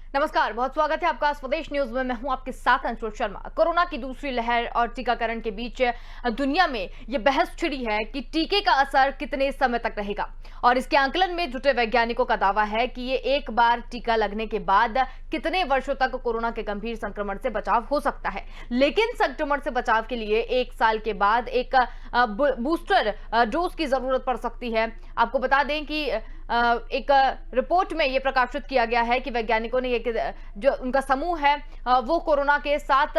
नमस्कार, बहुत स्वागत है आपका स्वदेश न्यूज में। मैं हूं आपके साथ अंशुल शर्मा। कोरोना की दूसरी लहर और टीकाकरण के बीच दुनिया में यह बहस छिड़ी है कि टीके का असर कितने समय तक रहेगा। और इसके आंकलन में जुटे वैज्ञानिकों का दावा है कि ये एक बार टीका लगने के बाद कितने वर्षों तक कोरोना के गंभीर संक्रमण से बचाव हो सकता है। लेकिन संक्रमण से बचाव के लिए 1 साल के बाद एक बूस्टर डोज की जरूरत पड़ सकती है। आपको बता दें कि एक रिपोर्ट में यह प्रकाशित किया गया है कि वैज्ञानिकों ने जो उनका समूह है वो कोरोना के 7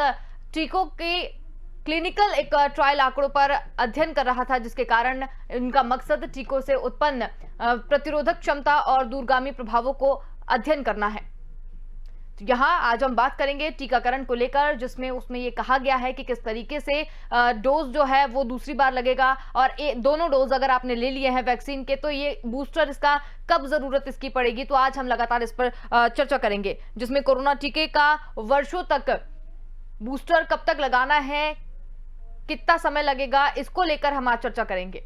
टीकों के क्लिनिकल एक ट्रायल आंकड़ों पर अध्ययन कर रहा था, जिसके कारण इनका मकसद टीकों से उत्पन्न प्रतिरोधक क्षमता और दूरगामी प्रभावों को अध्ययन करना है। तो यहाँ आज हम बात करेंगे टीकाकरण को लेकर, जिसमें उसमें ये कहा गया है कि किस तरीके से डोज जो है वो दूसरी बार लगेगा और दोनों डोज अगर आपने ले लिए हैं वैक्सीन के तो ये बूस्टर इसका कब जरूरत इसकी पड़ेगी। तो आज हम लगातार इस पर चर्चा करेंगे, जिसमें कोरोना टीके का वर्षों तक बूस्टर कब तक लगाना है, कितना समय लगेगा, इसको लेकर हम आज चर्चा करेंगे।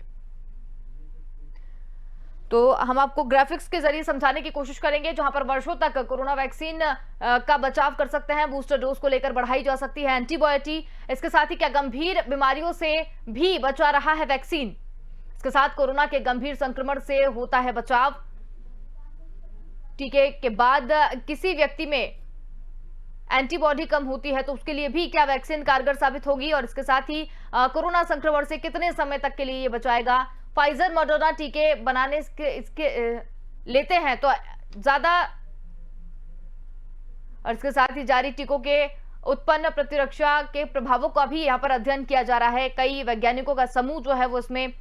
तो हम आपको ग्राफिक्स के जरिए समझाने की कोशिश करेंगे, जहां पर वर्षों तक कोरोना वैक्सीन का बचाव कर सकते हैं। बूस्टर डोज को लेकर बढ़ाई जा सकती है एंटीबॉडी। इसके साथ ही क्या गंभीर बीमारियों से भी बचा रहा है वैक्सीन। इसके साथ कोरोना के गंभीर संक्रमण से होता है बचाव। टीके के बाद किसी व्यक्ति में एंटीबॉडी कम होती है तो उसके लिए भी क्या वैक्सीन कारगर साबित होगी, और इसके साथ ही कोरोना संक्रमण से कितने समय तक के लिए ये बचाएगा। फाइजर मॉडर्ना टीके बनाने इसके लेते हैं तो ज्यादा, और इसके साथ ही जारी टीकों के उत्पन्न प्रतिरक्षा के प्रभावों का भी यहाँ पर अध्ययन किया जा रहा है। कई वैज्ञानिकों का समूह जो है वो इसमें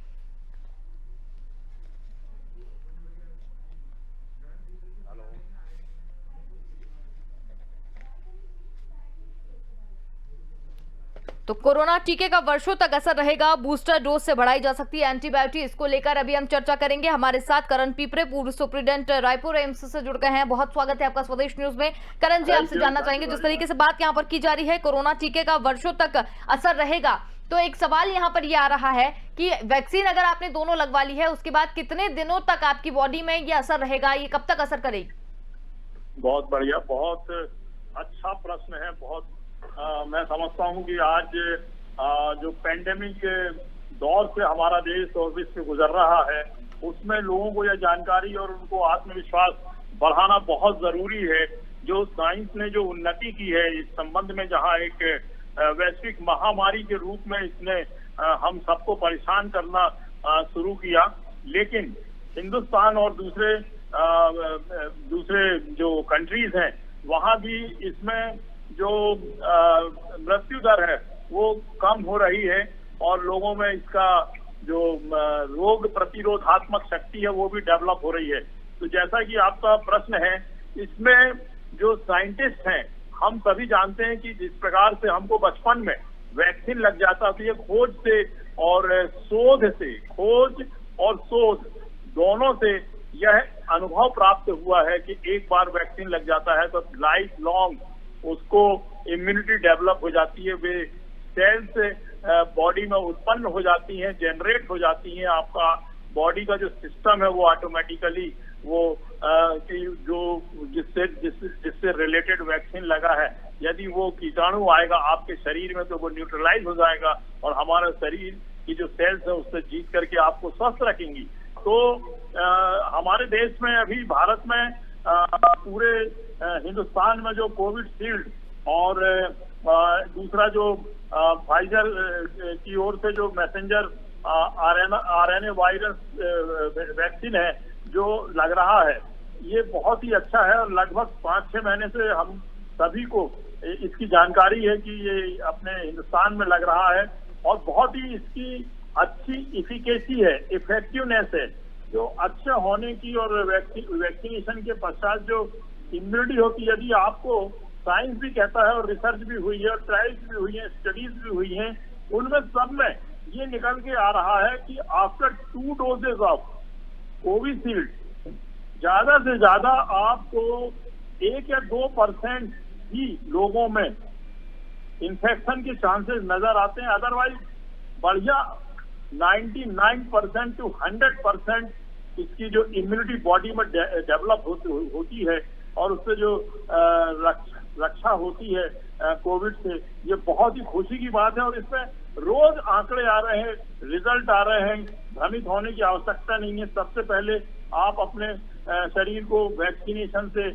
तो कोरोना टीके का वर्षों तक असर रहेगा, बूस्टर डोज से बढ़ाई जा सकती है एंटीबायोटिक। इसको लेकर अभी हम चर्चा करेंगे। हमारे साथ करण पीपरे, पूर्व सुप्रीडेंट रायपुर एम्स से जुड़ गए हैं। बहुत स्वागत है आपका स्वदेश न्यूज में। करण जी, आपसे जानना चाहेंगे, जिस तरीके से बात यहाँ पर की जा रही है कोरोना टीके का वर्षों तक असर रहेगा, तो एक सवाल यहाँ पर यह आ रहा है कि वैक्सीन अगर आपने दोनों लगवा ली है उसके बाद कितने दिनों तक आपकी बॉडी में ये असर रहेगा, ये कब तक असर करेगी? बहुत बढ़िया, बहुत अच्छा प्रश्न है। बहुत मैं समझता हूँ कि आज जो पेंडेमिक के दौर से हमारा देश और विश्व गुजर रहा है, उसमें लोगों को यह जानकारी और उनको आत्मविश्वास बढ़ाना बहुत जरूरी है। जो साइंस ने जो उन्नति की है इस संबंध में, जहाँ एक वैश्विक महामारी के रूप में इसने हम सबको परेशान करना शुरू किया, लेकिन हिंदुस्तान और दूसरे जो कंट्रीज हैं वहाँ भी इसमें जो मृत्यु दर है वो कम हो रही है और लोगों में इसका जो रोग प्रतिरोधात्मक शक्ति है वो भी डेवलप हो रही है। तो जैसा कि आपका प्रश्न है, इसमें जो साइंटिस्ट हैं हम सभी जानते हैं कि जिस प्रकार से हमको बचपन में वैक्सीन लग जाता तो ये खोज और शोध दोनों से यह अनुभव प्राप्त हुआ है कि एक बार वैक्सीन लग जाता है तो लाइफ लॉन्ग उसको इम्यूनिटी डेवलप हो जाती है, वे सेल्स बॉडी में उत्पन्न हो जाती हैं, जनरेट हो जाती हैं। आपका बॉडी का जो सिस्टम है वो ऑटोमेटिकली वो जो जिससे रिलेटेड वैक्सीन लगा है, यदि वो कीटाणु आएगा आपके शरीर में तो वो न्यूट्रलाइज हो जाएगा और हमारा शरीर की जो सेल्स है उससे जीत करके आपको स्वस्थ रखेंगी। तो हमारे देश में अभी भारत में पूरे हिंदुस्तान में जो कोविड शील्ड और दूसरा जो फाइजर की ओर से जो मैसेंजर आरएनए वायरस वैक्सीन है जो लग रहा है, ये बहुत ही अच्छा है और लगभग 5-6 महीने से हम सभी को इसकी जानकारी है कि ये अपने हिंदुस्तान में लग रहा है और बहुत ही इसकी अच्छी इफिकेसी है, इफेक्टिवनेस है, जो अच्छे होने की और वैक्सीनेशन के पश्चात जो इम्यूनिटी होती है। यदि आपको साइंस भी कहता है और रिसर्च भी हुई है और ट्रायल्स भी हुई है, स्टडीज भी हुई हैं, उनमें सब में ये निकल के आ रहा है कि आफ्टर 2 डोजेज ऑफ कोविशील्ड ज्यादा से ज्यादा आपको 1 या 2% ही लोगों में इन्फेक्शन के चांसेस नजर आते हैं। अदरवाइज बढ़िया 99% to 100% इसकी जो इम्यूनिटी बॉडी में डेवलप होती है और उससे जो रक्षा होती है कोविड से, ये बहुत ही खुशी की बात है। और इसमें रोज आंकड़े आ रहे हैं, रिजल्ट आ रहे हैं, भ्रमित होने की आवश्यकता नहीं है। सबसे पहले आप अपने शरीर को वैक्सीनेशन से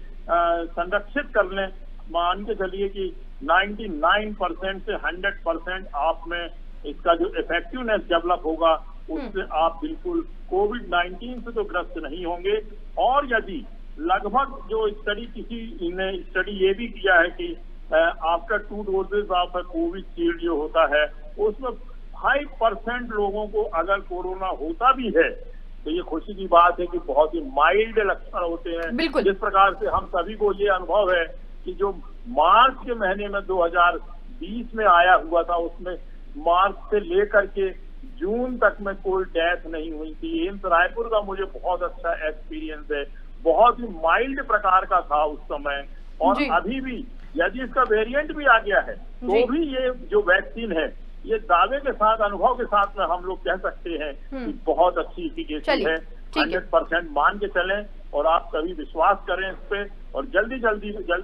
संरक्षित कर लें। मान के चलिए कि 99% से 100% आप में इसका जो इफेक्टिवनेस डेवलप होगा, उससे आप बिल्कुल कोविड-19 से तो ग्रस्त नहीं होंगे। और यदि लगभग जो किसी ने स्टडी ये भी किया है कि आफ्टर 2 डोजेज ऑफ कोविशील्ड जो होता है, उसमें 5% लोगों को अगर कोरोना होता भी है तो ये खुशी की बात है कि बहुत ही माइल्ड लक्षण होते हैं। जिस प्रकार से हम सभी को ये अनुभव है कि जो मार्च के महीने में 2020 में आया हुआ था, उसमें मार्च से लेकर के जून तक में कोई डेथ नहीं हुई थी। एम्स रायपुर का मुझे बहुत अच्छा एक्सपीरियंस है, बहुत ही माइल्ड प्रकार का था उस समय। और अभी भी यदि इसका वेरिएंट भी आ गया है तो भी ये जो वैक्सीन है, ये दावे के साथ, अनुभव के साथ में हम लोग कह सकते हैं कि बहुत अच्छी इफिकेसी है। 100% मान के चलें और आप सभी विश्वास करें इस पे, और जल्दी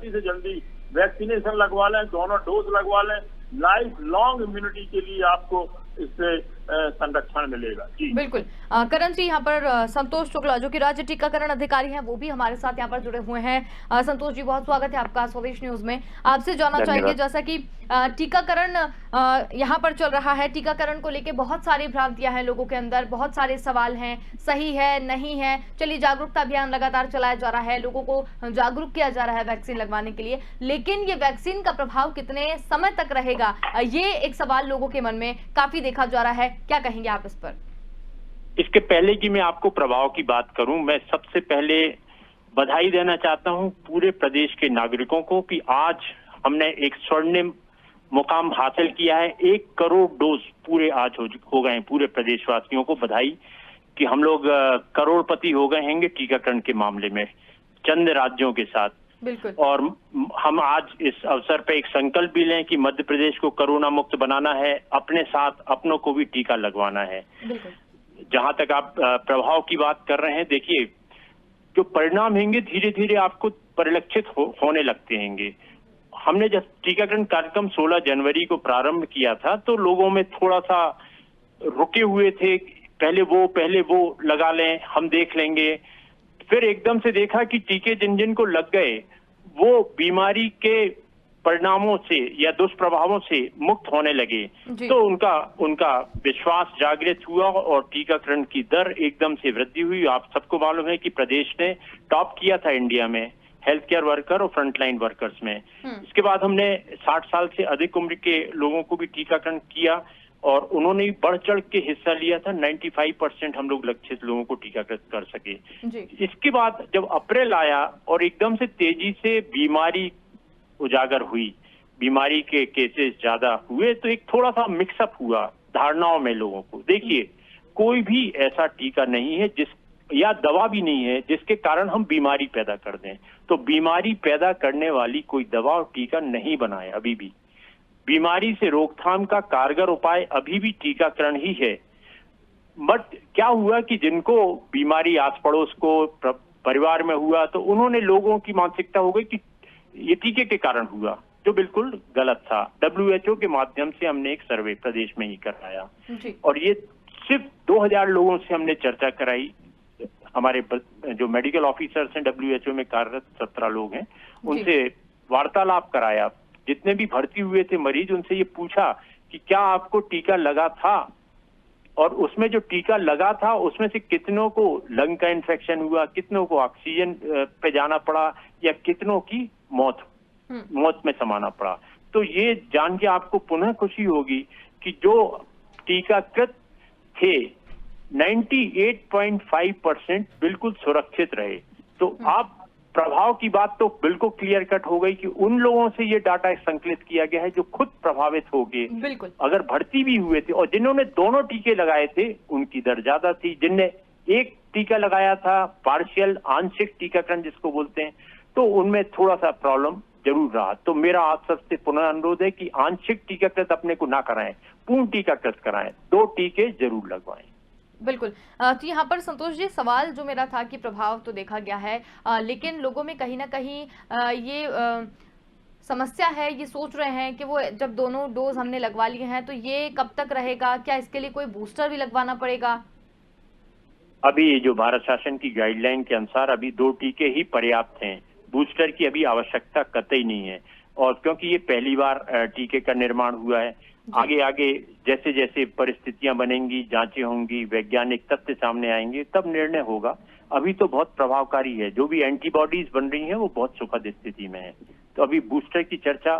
से जल्दी वैक्सीनेशन लगवा लें, दोनों डोज लगवा लें। लाइफ लॉन्ग इम्यूनिटी के लिए आपको इससे संरक्षण मिलेगा। जी बिल्कुल। करण जी, यहाँ पर संतोष शुक्ला जो कि राज्य टीकाकरण अधिकारी हैं, वो भी हमारे साथ यहाँ पर जुड़े हुए हैं। संतोष जी, बहुत स्वागत है आपका स्वदेश न्यूज में। आपसे जानना चाहेंगे, जैसा कि टीकाकरण यहाँ पर चल रहा है, टीकाकरण को लेके बहुत सारी भ्रांतियां हैं लोगों के अंदर, बहुत सारे सवाल हैं, सही है नहीं है। चलिए, जागरूकता अभियान लगातार चलाया जा रहा है, लोगों को जागरूक किया जा रहा है वैक्सीन लगवाने के लिए, लेकिन ये वैक्सीन का प्रभाव कितने समय तक रहेगा, ये एक सवाल लोगों के मन में काफी देखा जा रहा है। क्या कहेंगे आप इस पर? इसके पहले कि मैं आपको प्रभाव की बात करूं, मैं सबसे पहले बधाई देना चाहता हूं पूरे प्रदेश के नागरिकों को कि आज हमने एक स्वर्णिम मुकाम हासिल किया है। 1 करोड़ डोज पूरे आज हो गए हैं। पूरे प्रदेशवासियों को बधाई कि हम लोग करोड़पति हो गए हैं टीकाकरण के मामले में, चंद राज्यों के साथ। बिल्कुल। और हम आज इस अवसर पे एक संकल्प भी लें कि मध्य प्रदेश को कोरोना मुक्त बनाना है, अपने साथ अपनों को भी टीका लगवाना है। जहां तक आप प्रभाव की बात कर रहे हैं, देखिए जो परिणाम होंगे धीरे धीरे आपको परिलक्षित होने लगते हैं। हमने जब टीकाकरण कार्यक्रम 16 जनवरी को प्रारंभ किया था तो लोगों में थोड़ा सा रुके हुए थे, पहले वो लगा लें, हम देख लेंगे। फिर एकदम से देखा कि टीके जिन जिन को लग गए वो बीमारी के परिणामों से या दुष्प्रभावों से मुक्त होने लगे, तो उनका विश्वास जागृत हुआ और टीकाकरण की दर एकदम से वृद्धि हुई। आप सबको मालूम है कि प्रदेश ने टॉप किया था इंडिया में हेल्थ केयर वर्कर और फ्रंटलाइन वर्कर्स में। इसके बाद हमने 60 साल से अधिक उम्र के लोगों को भी टीकाकरण किया और उन्होंने बढ़ चढ़ के हिस्सा लिया था। 95% हम लोग लक्षित लोगों को टीकाकृत कर सके। इसके बाद जब अप्रैल आया और एकदम से तेजी से बीमारी उजागर हुई, बीमारी के केसेस ज्यादा हुए, तो एक थोड़ा सा मिक्सअप हुआ धारणाओं में लोगों को। देखिए, कोई भी ऐसा टीका नहीं है या दवा भी नहीं है जिसके कारण हम बीमारी पैदा कर दें। तो बीमारी पैदा करने वाली कोई दवा और टीका नहीं बना है अभी भी। बीमारी से रोकथाम का कारगर उपाय अभी भी टीकाकरण ही है। बट क्या हुआ कि जिनको बीमारी आस पड़ोस को परिवार में हुआ तो उन्होंने लोगों की मानसिकता हो गई कि ये टीके के कारण हुआ, जो बिल्कुल गलत था। WHO के माध्यम से हमने एक सर्वे प्रदेश में ही कराया और ये सिर्फ 2000 लोगों से हमने चर्चा कराई। हमारे जो मेडिकल ऑफिसर्स हैं WHO में कार्यरत 17 लोग हैं, उनसे वार्तालाप कराया। जितने भी भर्ती हुए थे मरीज, उनसे ये पूछा कि क्या आपको टीका लगा था, और उसमें जो टीका लगा था उसमें से कितनों को लंग का इन्फेक्शन हुआ, कितनों को ऑक्सीजन पे जाना पड़ा या कितनों की मौत में समाना पड़ा। तो ये जान के आपको पुनः खुशी होगी कि जो टीकाकृत थे 98.5% बिल्कुल सुरक्षित रहे। तो आप प्रभाव की बात तो बिल्कुल क्लियर कट हो गई कि उन लोगों से ये डाटा संकलित किया गया है जो खुद प्रभावित हो गए, अगर भर्ती भी हुए थे, और जिन्होंने दोनों टीके लगाए थे उनकी दर ज्यादा थी। जिनने एक टीका लगाया था, पार्शियल आंशिक टीकाकरण जिसको बोलते हैं, तो उनमें थोड़ा सा प्रॉब्लम जरूर रहा। तो मेरा आप सबसे पुनः अनुरोध है कि आंशिक टीकाकृत अपने को ना कराएं, पूर्ण टीकाकृत कराएं, 2 टीके जरूर लगवाएं। बिल्कुल। तो यहाँ पर संतोष जी, सवाल जो मेरा था कि प्रभाव तो देखा गया है, लेकिन लोगों में कहीं न कहीं ये समस्या है, ये सोच रहे हैं कि वो जब दोनों डोज़ हमने लगवा लिए हैं, तो ये कब तक रहेगा? क्या इसके लिए कोई बूस्टर भी लगवाना पड़ेगा? अभी जो भारत शासन की गाइडलाइन के अनुसार अभी 2 टीके ही पर्याप्त हैं। बूस्टर की अभी आवश्यकता कतई नहीं है। और क्योंकि ये पहली बार टीके का निर्माण हुआ है, आगे आगे जैसे जैसे परिस्थितियां बनेंगी, जांचें होंगी, वैज्ञानिक तथ्य सामने आएंगे, तब निर्णय होगा। अभी तो बहुत प्रभावकारी है। जो भी एंटीबॉडीज बन रही हैं वो बहुत सुखद स्थिति में है। तो अभी बूस्टर की चर्चा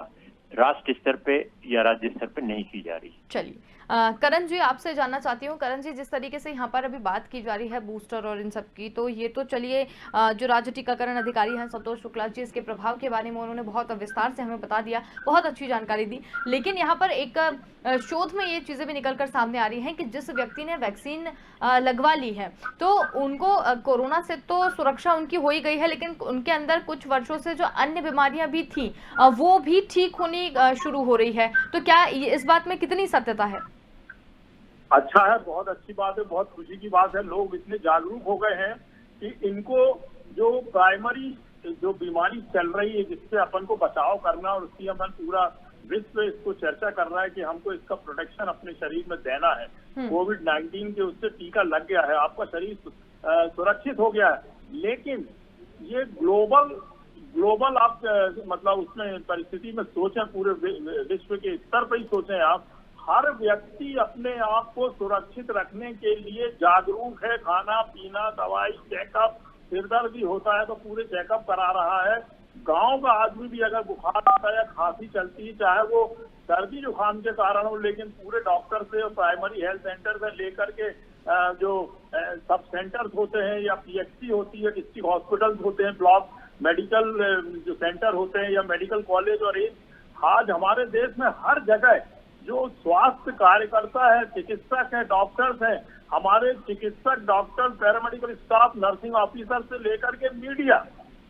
राष्ट्र स्तर पे या राज्य स्तर पे नहीं की जा रही। चलिए, करण जी, आपसे जानना चाहती हूँ। करण जी, जिस तरीके से यहाँ पर अभी बात की जा रही है बूस्टर और इन सब की, तो ये तो चलिए, जो राज्य टीकाकरण अधिकारी हैं संतोष शुक्ला जी, इसके प्रभाव के बारे में उन्होंने बहुत विस्तार से हमें बता दिया, बहुत अच्छी जानकारी दी। लेकिन यहाँ पर एक शोध में ये चीज़ें भी निकल कर सामने आ रही हैं कि जिस व्यक्ति ने वैक्सीन लगवा ली है, तो उनको कोरोना से तो सुरक्षा उनकी हो ही गई है, लेकिन उनके अंदर कुछ वर्षों से जो अन्य बीमारियां भी थी, वो भी ठीक होनी शुरू हो रही है। तो क्या इस बात में कितनी सत्यता है? अच्छा है, बहुत अच्छी बात है, बहुत खुशी की बात है। लोग इतने जागरूक हो गए हैं कि इनको जो प्राइमरी जो बीमारी चल रही है, जिससे अपन को बचाव करना, और उसकी अपन पूरा विश्व इसको चर्चा कर रहा है कि हमको इसका प्रोटेक्शन अपने शरीर में देना है। कोविड-19 के उससे टीका लग गया है, आपका शरीर सुरक्षित हो गया है। लेकिन ये ग्लोबल आप मतलब उसमें परिस्थिति में सोचें, पूरे विश्व के स्तर पर ही सोचें आप। हर व्यक्ति अपने आप को सुरक्षित रखने के लिए जागरूक है। खाना पीना, दवाई, चेकअप, सिरदर्द भी होता है तो पूरे चेकअप करा रहा है। गांव का आदमी भी अगर बुखार आता है या खांसी चलती है, चाहे वो सर्दी जुकाम के कारण हो, लेकिन पूरे डॉक्टर से और प्राइमरी हेल्थ सेंटर से लेकर के जो सब सेंटर्स होते हैं या पीएचसी होती है, डिस्ट्रिक्ट हॉस्पिटल्स होते हैं, ब्लॉक मेडिकल जो सेंटर होते हैं या मेडिकल कॉलेज और एम्स, आज हमारे देश में हर जगह जो स्वास्थ्य कार्यकर्ता है, चिकित्सक है, डॉक्टर्स हैं, हमारे चिकित्सक, doctor, paramedical staff, nursing officer से लेकर के मीडिया,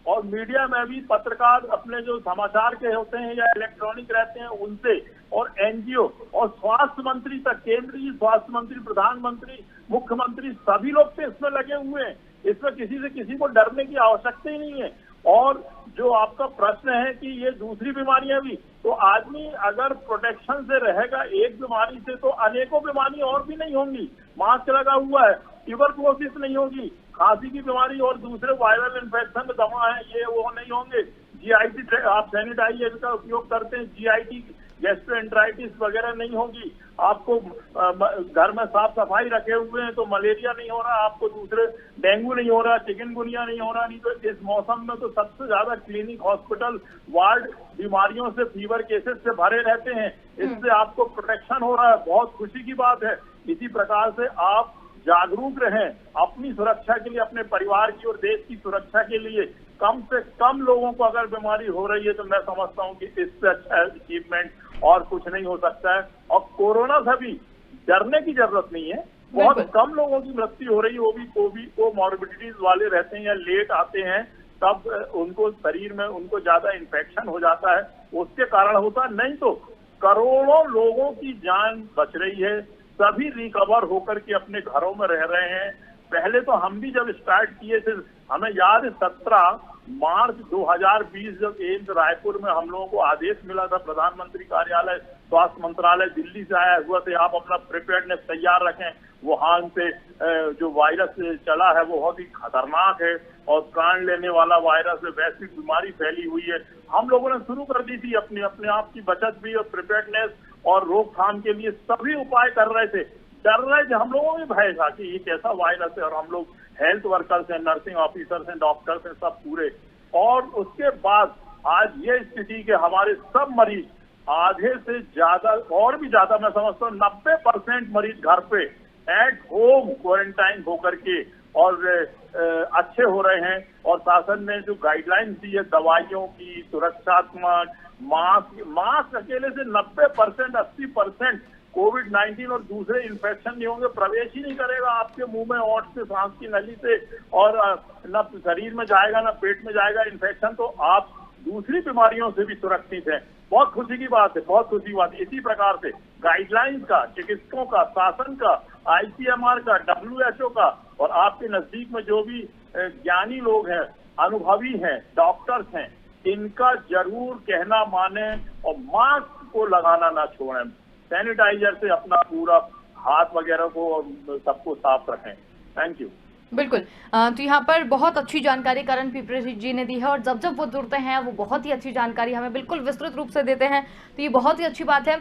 और मीडिया में भी पत्रकार अपने जो समाचार के होते हैं या इलेक्ट्रॉनिक रहते हैं उनसे, और एनजीओ और स्वास्थ्य मंत्री तक, केंद्रीय स्वास्थ्य मंत्री, प्रधानमंत्री, मुख्यमंत्री, सभी लोग तो इसमें लगे हुए हैं। इसमें किसी से किसी को डरने की आवश्यकता ही नहीं है। और जो आपका प्रश्न है कि ये दूसरी बीमारियां भी, तो आदमी अगर प्रोटेक्शन से रहेगा एक बीमारी से, तो अनेकों बीमारी और भी नहीं होंगी। मास्क लगा हुआ है, ट्यूबरकुलोसिस नहीं होगी, खांसी की बीमारी और दूसरे वायरल इन्फेक्शन में दमा है, ये वो नहीं होंगे। जीआईटी, आप सैनिटाइजर का उपयोग करते हैं, जीआईटी, गैस्ट्रोएंटराइटिस वगैरह नहीं होगी। आपको घर में साफ सफाई रखे हुए हैं तो मलेरिया नहीं हो रहा, आपको दूसरे डेंगू नहीं हो रहा, चिकनगुनिया नहीं हो रहा। नहीं तो इस मौसम में तो सबसे ज्यादा क्लिनिक, हॉस्पिटल, वार्ड बीमारियों से, फीवर केसेस से भरे रहते हैं। इससे आपको प्रोटेक्शन हो रहा है, बहुत खुशी की बात है। इसी प्रकार से आप जागरूक रहें अपनी सुरक्षा के लिए, अपने परिवार की और देश की सुरक्षा के लिए। कम से कम लोगों को अगर बीमारी हो रही है तो मैं समझता हूं कि इससे अच्छा अचीवमेंट और कुछ नहीं हो सकता है। और कोरोना से भी डरने की जरूरत नहीं है। बहुत कम लोगों की मृत्यु हो रही है, वो भी कोमॉर्बिडिटीज वाले रहते हैं या लेट आते हैं, तब उनको शरीर में उनको ज्यादा इन्फेक्शन हो जाता है, उसके कारण होता है। नहीं तो करोड़ों लोगों की जान बच रही है, सभी रिकवर होकर के अपने घरों में रह रहे हैं। पहले तो हम भी जब स्टार्ट किए थे, हमें याद है 17 मार्च 2020 जब एम्स रायपुर में हम लोगों को आदेश मिला था, प्रधानमंत्री कार्यालय, स्वास्थ्य मंत्रालय दिल्ली से आया हुआ थे, आप अपना प्रिपेयर्डनेस तैयार रखें। वुहान से जो वायरस चला है वो बहुत ही खतरनाक है और प्राण लेने वाला वायरस है, वैसी बीमारी फैली हुई है। हम लोगों ने शुरू कर दी थी अपने आप की बचत भी और प्रिपेयर्डनेस और रोकथाम के लिए सभी उपाय कर रहे थे। डर रहे थे, हम लोगों में भय था कि ये कैसा वायरस है, और हम लोग हेल्थ वर्कर्स हैं, नर्सिंग ऑफिसर्स हैं, डॉक्टर्स हैं, सब पूरे। और उसके बाद आज ये स्थिति के हमारे सब मरीज, आधे से ज्यादा और भी ज्यादा, मैं समझता हूँ 90% मरीज घर पे एट होम क्वारंटाइन होकर के और अच्छे हो रहे हैं। और शासन ने जो गाइडलाइंस दी है दवाइयों की, सुरक्षात्मक मास्क अकेले से 90%, 80% कोविड-19 और दूसरे इन्फेक्शन नहीं होंगे, प्रवेश ही नहीं करेगा आपके मुंह में, ओंठ से, सांस की नली से, और न शरीर में जाएगा न पेट में जाएगा इन्फेक्शन, तो आप दूसरी बीमारियों से भी सुरक्षित हैं। बहुत खुशी की बात है, बहुत खुशी की बात है। इसी प्रकार से गाइडलाइंस का, चिकित्सकों का, शासन का, ICMR का, WHO का और आपके नजदीक में जो भी ज्ञानी लोग हैं, अनुभवी हैं, डॉक्टर्स हैं, इनका जरूर कहना माने और मास्क को लगाना ना छोड़ें। सैनिटाइजर से अपना पूरा हाथ वगैरह को और सबको साफ रखें। Thank you. बिल्कुल। तो यहाँ पर बहुत अच्छी जानकारी करण पिपरे जी ने दी है और जब जब वो जुड़ते हैं वो बहुत ही अच्छी जानकारी हमें बिल्कुल विस्तृत रूप से देते हैं, तो ये बहुत ही अच्छी बात है।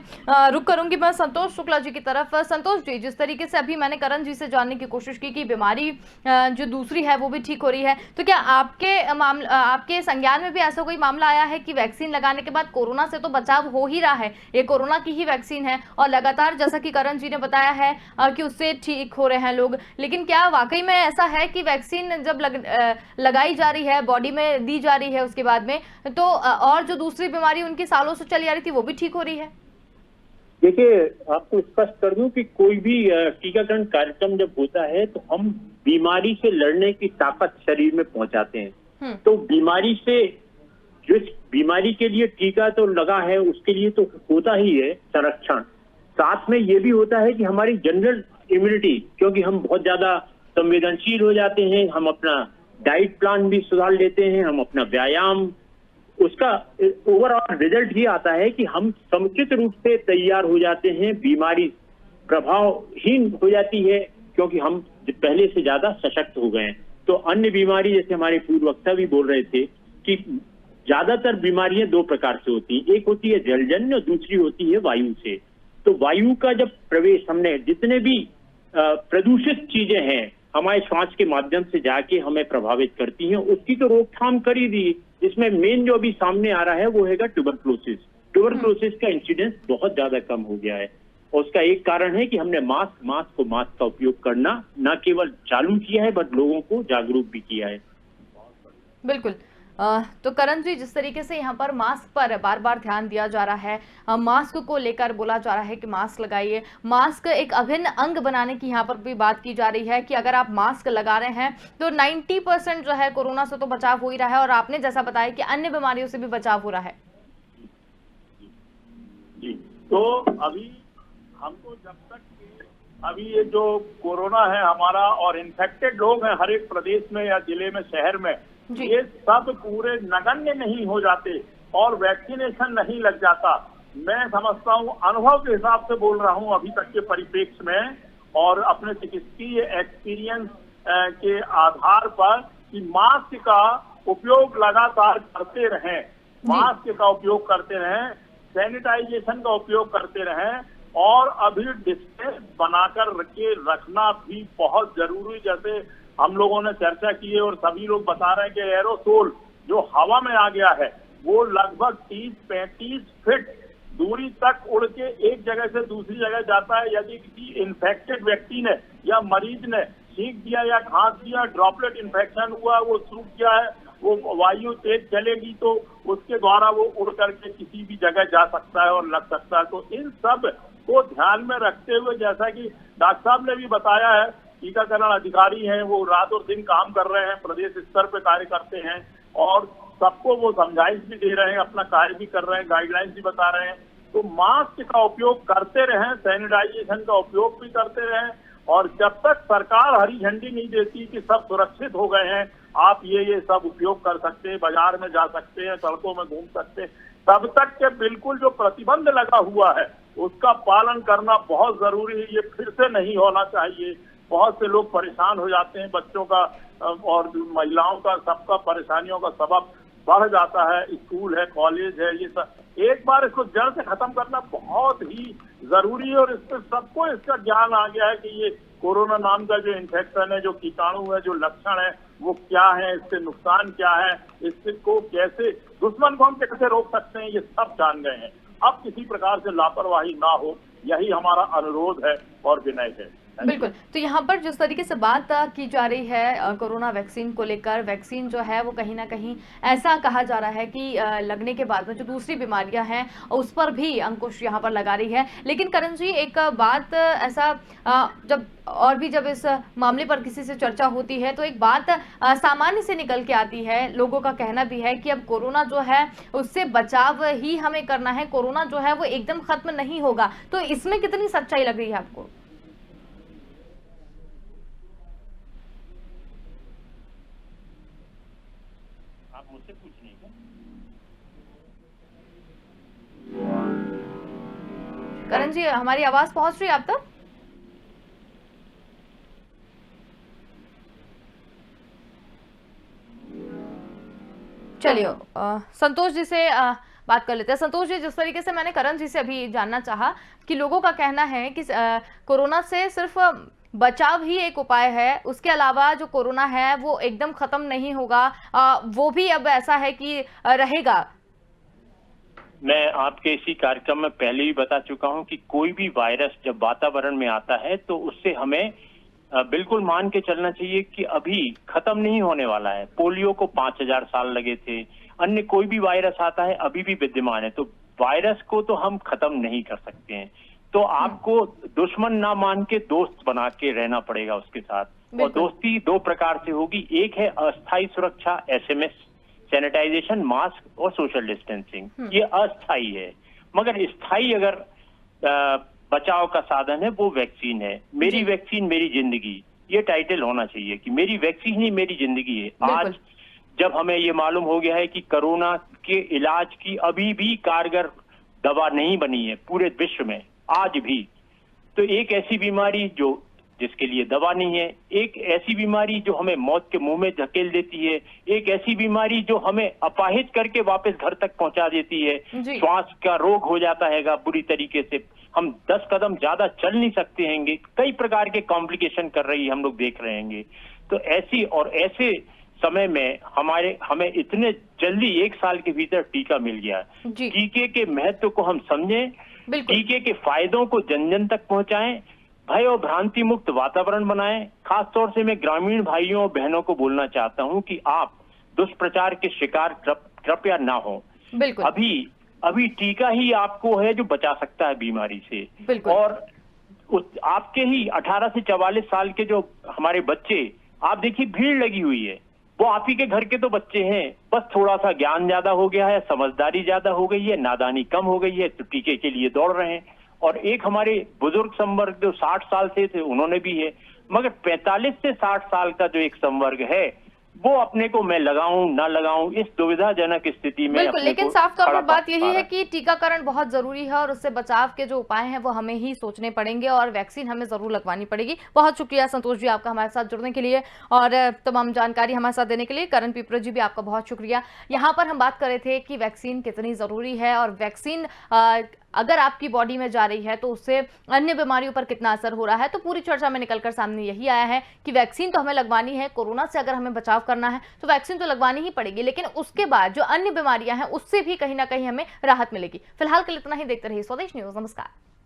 रुक करूंगी मैं संतोष शुक्ला जी की तरफ। संतोष जी, जिस तरीके से अभी मैंने करण जी से जानने की कोशिश की कि बीमारी जो दूसरी है वो भी ठीक हो रही है, तो क्या आपके संज्ञान में भी ऐसा कोई मामला आया है कि वैक्सीन लगाने के बाद कोरोना से तो बचाव हो ही रहा है, ये कोरोना की ही वैक्सीन है और लगातार जैसा कि करण जी ने बताया है कि उससे ठीक हो रहे हैं लोग, लेकिन क्या वाकई में ऐसा है कि वैक्सीन जब लगाई जा रही है, बॉडी में दी जा रही है, उसके बाद में तो और जो दूसरी बीमारी उनकी सालों से चली आ रही थी वो भी ठीक हो रही है? देखिए, आपको स्पष्ट कर दूं कि कोई भी टीकाकरण कार्यक्रम जब होता है तो हम बीमारी से लड़ने की ताकत शरीर में पहुंचाते हैं। तो बीमारी से, जिस बीमारी के लिए टीका तो लगा है उसके लिए तो होता ही है संरक्षण, साथ में ये भी होता है कि हमारी जनरल इम्यूनिटी, क्योंकि हम बहुत ज्यादा संवेदनशील हो जाते हैं, हम अपना डाइट प्लान भी सुधार लेते हैं, हम अपना व्यायाम, उसका ओवरऑल रिजल्ट ही आता है कि हम समुचित रूप से तैयार हो जाते हैं, बीमारी प्रभावहीन हो जाती है क्योंकि हम पहले से ज्यादा सशक्त हो गए हैं। तो अन्य बीमारी, जैसे हमारे पूर्व वक्ता भी बोल रहे थे कि ज्यादातर बीमारियां दो प्रकार से होती है, एक होती है जलजन्य और दूसरी होती है वायु से। तो वायु का जब प्रवेश, हमने जितने भी प्रदूषित चीजें हैं हमारे श्वास के माध्यम से जाके हमें प्रभावित करती हैं, उसकी तो रोकथाम कर ही दी। इसमें मेन जो अभी सामने आ रहा है वो है ट्यूबरक्लोसिस का इंसिडेंस बहुत ज्यादा कम हो गया है और उसका एक कारण है कि हमने मास्क का उपयोग करना न केवल चालू किया है बट लोगों को जागरूक भी किया है। बिल्कुल। तो करण जी, जिस तरीके से यहाँ पर मास्क पर बार बार ध्यान दिया जा रहा है, मास्क को लेकर बोला जा रहा है कि मास्क लगाइए, मास्क एक अभिन्न अंग बनाने की यहाँ पर भी बात की जा रही है कि अगर आप मास्क लगा रहे हैं तो 90% जो है कोरोना से तो बचाव हो ही रहा है और आपने जैसा बताया कि अन्य बीमारियों से भी बचाव हो रहा है। जी, तो अभी हमको जब तक अभी ये जो कोरोना है हमारा और इन्फेक्टेड लोग हैं हर एक प्रदेश में या जिले में, शहर में, ये सब पूरे नगण्य नहीं हो जाते और वैक्सीनेशन नहीं लग जाता। मैं समझता हूँ, अनुभव के हिसाब से बोल रहा हूँ अभी तक के परिप्रेक्ष्य में और अपने चिकित्सकीय एक्सपीरियंस के आधार पर, कि मास्क का उपयोग लगातार करते रहें, मास्क का उपयोग करते रहें, सैनिटाइजेशन का उपयोग करते रहें और अभी डिस्टेंस बनाकर के रखना भी बहुत जरूरी। जैसे हम लोगों ने चर्चा की है और सभी लोग बता रहे हैं कि एरोसोल जो हवा में आ गया है वो लगभग 30-35 फीट दूरी तक उड़ के एक जगह से दूसरी जगह जाता है। यदि किसी इन्फेक्टेड व्यक्ति ने या मरीज ने छींक दिया या खांस दिया, ड्रॉपलेट इन्फेक्शन हुआ, वो सूख गया है, वो वायु तेज चलेगी तो उसके द्वारा वो उड़ करके किसी भी जगह जा सकता है और लग सकता है। तो इन सब को ध्यान में रखते हुए, जैसा कि डॉक्टर साहब ने भी बताया है, टीकाकरण अधिकारी हैं वो रात और दिन काम कर रहे हैं, प्रदेश स्तर पे कार्य करते हैं और सबको वो समझाइश भी दे रहे हैं, अपना कार्य भी कर रहे हैं, गाइडलाइंस भी बता रहे हैं। तो मास्क का उपयोग करते रहें, सैनिटाइजेशन का उपयोग भी करते रहें और जब तक सरकार हरी झंडी नहीं देती कि सब सुरक्षित हो गए हैं, आप ये सब उपयोग कर सकते हैं, बाजार में जा सकते हैं, सड़कों में घूम सकते हैं, तब तक के बिल्कुल जो प्रतिबंध लगा हुआ है उसका पालन करना बहुत जरूरी है। ये फिर से नहीं होना चाहिए। बहुत से लोग परेशान हो जाते हैं, बच्चों का और महिलाओं का, सबका परेशानियों का सबब बढ़ जाता है। स्कूल है, कॉलेज है, ये सब एक बार इसको जड़ से खत्म करना बहुत ही जरूरी है और इससे सबको इसका ज्ञान आ गया है कि ये कोरोना नाम का जो इन्फेक्शन है, जो कीटाणु है, जो लक्षण है वो क्या है, इससे नुकसान क्या है, इसको कैसे, दुश्मन को हम कैसे रोक सकते हैं, ये सब जान गए हैं। अब किसी प्रकार से लापरवाही ना हो, यही हमारा अनुरोध है और विनय है। बिल्कुल। तो यहाँ पर जिस तरीके से बात की जा रही है कोरोना वैक्सीन को लेकर, वैक्सीन जो है वो कहीं न कहीं ऐसा कहा जा रहा है कि लगने के बाद में जो दूसरी बीमारियाँ हैं, उस पर भी अंकुश यहाँ पर लगा रही है। लेकिन करण जी, एक बात ऐसा जब और भी जब इस मामले पर किसी से चर्चा होती है, तो एक बात सामान्य से निकल के आती है। लोगों का कहना भी है कि अब कोरोना जो है, उससे बचाव ही हमें करना है। कोरोना जो है वो एकदम खत्म नहीं होगा। तो इसमें कितनी सच्चाई लग रही है आपको? आप मुझसे पूछ रही हैं करण जी, हमारी आवाज पहुंच रही है आप तक? चलिए, संतोष जी से बात कर लेते हैं। संतोष जी, जिस तरीके से मैंने करण जी से अभी जानना चाहा कि लोगों का कहना है कि कोरोना से सिर्फ बचाव ही एक उपाय है, उसके अलावा जो कोरोना है वो एकदम खत्म नहीं होगा, वो भी अब ऐसा है कि रहेगा। मैं आपके इसी कार्यक्रम में पहले ही बता चुका हूं कि कोई भी वायरस जब वातावरण में आता है तो उससे हमें बिल्कुल मान के चलना चाहिए कि अभी खत्म नहीं होने वाला है। पोलियो को 5000 साल लगे थे, अन्य कोई भी वायरस आता है अभी भी विद्यमान है, तो वायरस को तो हम खत्म नहीं कर सकते हैं। तो आपको दुश्मन ना मान के दोस्त बना के रहना पड़ेगा उसके साथ। और दोस्ती दो प्रकार से होगी, एक है अस्थायी सुरक्षा, SMS, सैनिटाइजेशन, मास्क और सोशल डिस्टेंसिंग, ये अस्थायी है। मगर स्थायी अगर बचाव का साधन है वो वैक्सीन है। मेरी वैक्सीन मेरी जिंदगी, ये टाइटल होना चाहिए कि मेरी वैक्सीन ही मेरी जिंदगी है। आज जब हमें ये मालूम हो गया है कि कोरोना के इलाज की अभी भी कारगर दवा नहीं बनी है पूरे विश्व में आज भी, तो एक ऐसी बीमारी जो जिसके लिए दवा नहीं है, एक ऐसी बीमारी जो हमें मौत के मुंह में धकेल देती है, एक ऐसी बीमारी जो हमें अपाहिज करके वापस घर तक पहुंचा देती है, श्वास का रोग हो जाता है बुरी तरीके से, हम 10 कदम ज्यादा चल नहीं सकते हैंगे, कई प्रकार के कॉम्प्लिकेशन कर रही है, हम लोग देख रहे हैंगे। तो ऐसे समय में हमें इतने जल्दी 1 साल के भीतर टीका मिल गया। टीके के महत्व को हम समझें, टीके के फायदों को जन जन तक पहुंचाएं, भय और भ्रांति मुक्त वातावरण बनाएं। खासतौर से मैं ग्रामीण भाइयों और बहनों को बोलना चाहता हूं कि आप दुष्प्रचार के शिकार कृपया ना हो। अभी टीका ही आपको है जो बचा सकता है बीमारी से। और आपके ही 18 से 44 साल के जो हमारे बच्चे, आप देखिए भीड़ लगी हुई है, वो आप ही के घर के तो बच्चे हैं, बस थोड़ा सा ज्ञान ज्यादा हो गया है, समझदारी ज्यादा हो गई है, नादानी कम हो गई है, तो टीके के लिए दौड़ रहे हैं। और एक हमारे बुजुर्ग संवर्ग जो 60 साल से थे उन्होंने भी है, मगर 45 से 60 साल का जो एक संवर्ग है वो अपने को मैं लगाऊं ना लगाऊं इस दुविधाजनक स्थिति में। बिल्कुल, लेकिन साफ तौर पर बात यही है कि टीकाकरण बहुत जरूरी है और उससे बचाव के जो उपाय हैं वो हमें ही सोचने पड़ेंगे और वैक्सीन हमें जरूर लगवानी पड़ेगी। बहुत शुक्रिया संतोष जी आपका हमारे साथ जुड़ने के लिए और तमाम जानकारी हमारे साथ देने के लिए। करण पिपरा जी भी आपका बहुत शुक्रिया। यहाँ पर हम बात कर रहे थे कि वैक्सीन कितनी जरूरी है और वैक्सीन अगर आपकी बॉडी में जा रही है तो उससे अन्य बीमारियों पर कितना असर हो रहा है। तो पूरी चर्चा में निकलकर सामने यही आया है कि वैक्सीन तो हमें लगवानी है, कोरोना से अगर हमें बचाव करना है तो वैक्सीन तो लगवानी ही पड़ेगी, लेकिन उसके बाद जो अन्य बीमारियां हैं उससे भी कहीं ना कहीं हमें राहत मिलेगी। फिलहाल के लिए इतना ही। देखते रहिए स्वदेश न्यूज। नमस्कार।